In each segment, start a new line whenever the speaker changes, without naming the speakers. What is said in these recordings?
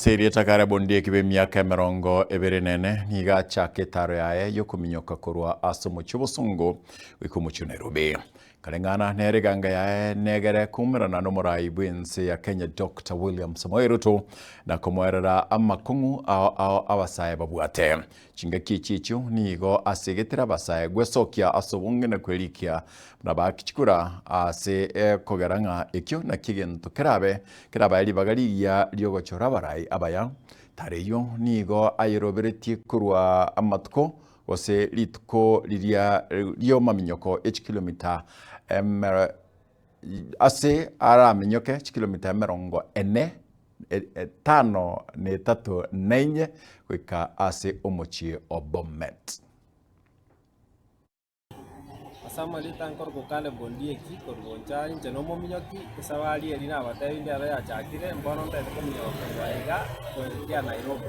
Serie takare bondia kibe miaka merongo ebere nene niga chake taro yae yokuminyoka korwa asomo chubosungu wikumuchu Nairobi. Kalengana nereganga yae negere kumirana no murai bwense ya Kenya Dr. William Samoei Ruto na kumwerera amakungu abasaye babuate. Chingaki chichu nigo asegetera basaye gwesokia asobunge na kwelikia na bakichikura ase kogeranga ekyo na kigento kerabe ali bagari ya lyogochora barai abaya tareyo nigo ayiroberetie kurwa amatko ose litko liria lyo maminyoko kilomita ase ara minyoke kilomita merongo ene tano ne tatu nenye wika ase omochie Bomet.
Asama litan korko kale bondie ki korko chari cheno mominyoki sawali elina batay ndia ya chakire mbono nda ko minyo kwaiga kwa Nairobi.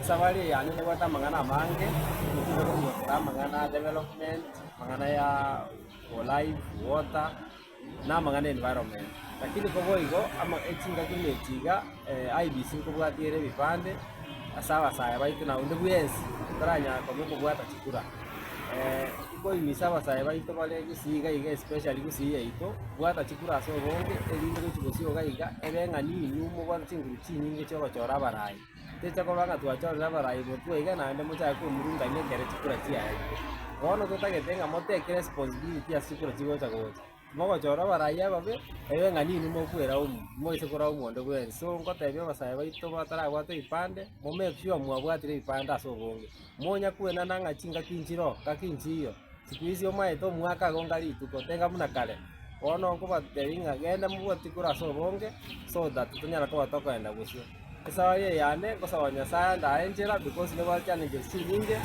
Sawali yani ne wata mangana mange ko mangana development mangana ya life water na mangana environment. Lakini kwa boigo ama echinga kile chiga IBC ko bwatire bipande asawa saya baitu na unde bwensi taranya ko bwata chikura iko imisaba saye baito bale gisiga iga especially gisiga ito bwata chikura so bonge elinde ko chibosio gaiga ebenga ni nyumo bwa chinguru chinyinge cyo bachora barai techa ko banga twachora barai bo tuiga na ande mucha ko murunga ne kere chikura chia wono tutagetenga mote ke responsibility ya chikura chigo chago mogo chora barai ababe ebenga ni nyumo kwera mo isekora umonde bwe so ngotebyo basaye baito batara bwate ipande mo make sure mwabwatire ipande aso bonge monya kuena nanga chinga kinchiro kakinchiyo siku hizi omaeto mwaka gongali tukotenga muna kale ono ko bateringa genda mubatikura so bonge so that tunyara ko batoko enda gusio sawa ye yane ko sawa nyasa nda enjera because ne ba challenge si nyinge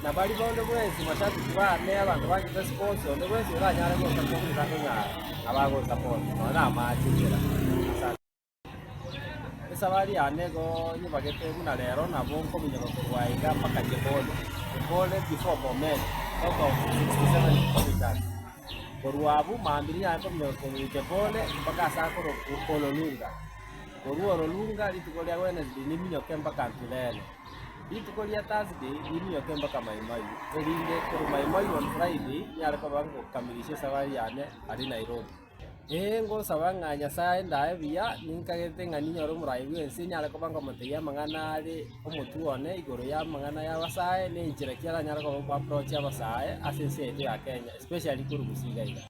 na bali bonde bwezi matatu kwa ne abantu bagite sports onde bwezi uranyara ko support kandi nya abago support na machinjera sawali yane go nyibagete muna lero na bonko minyoko kwaiga mpaka jebole before Bomet about 67 kilometers. Koruabu maambiri yako minyoko jebole mpaka sakoro Ololunga. Ololunga litukolia Wednesday ni minyoke mpaka Ntulele. Litukolia Thursday ni minyoke mpaka Maimai. Elinde koru Maimai on Friday nyara ko bango kamilishe sawali yane ali Nairobi. Ngo sabanga nyasaye ndae biya ninkagete ngani nyoro murai bwense nyara ko bango mateya mangana ali omutuone igoro ya mangana ya basaye ne injira kiara nyara ko approach ya basaye asense ya Kenya especially kuru musiga ida.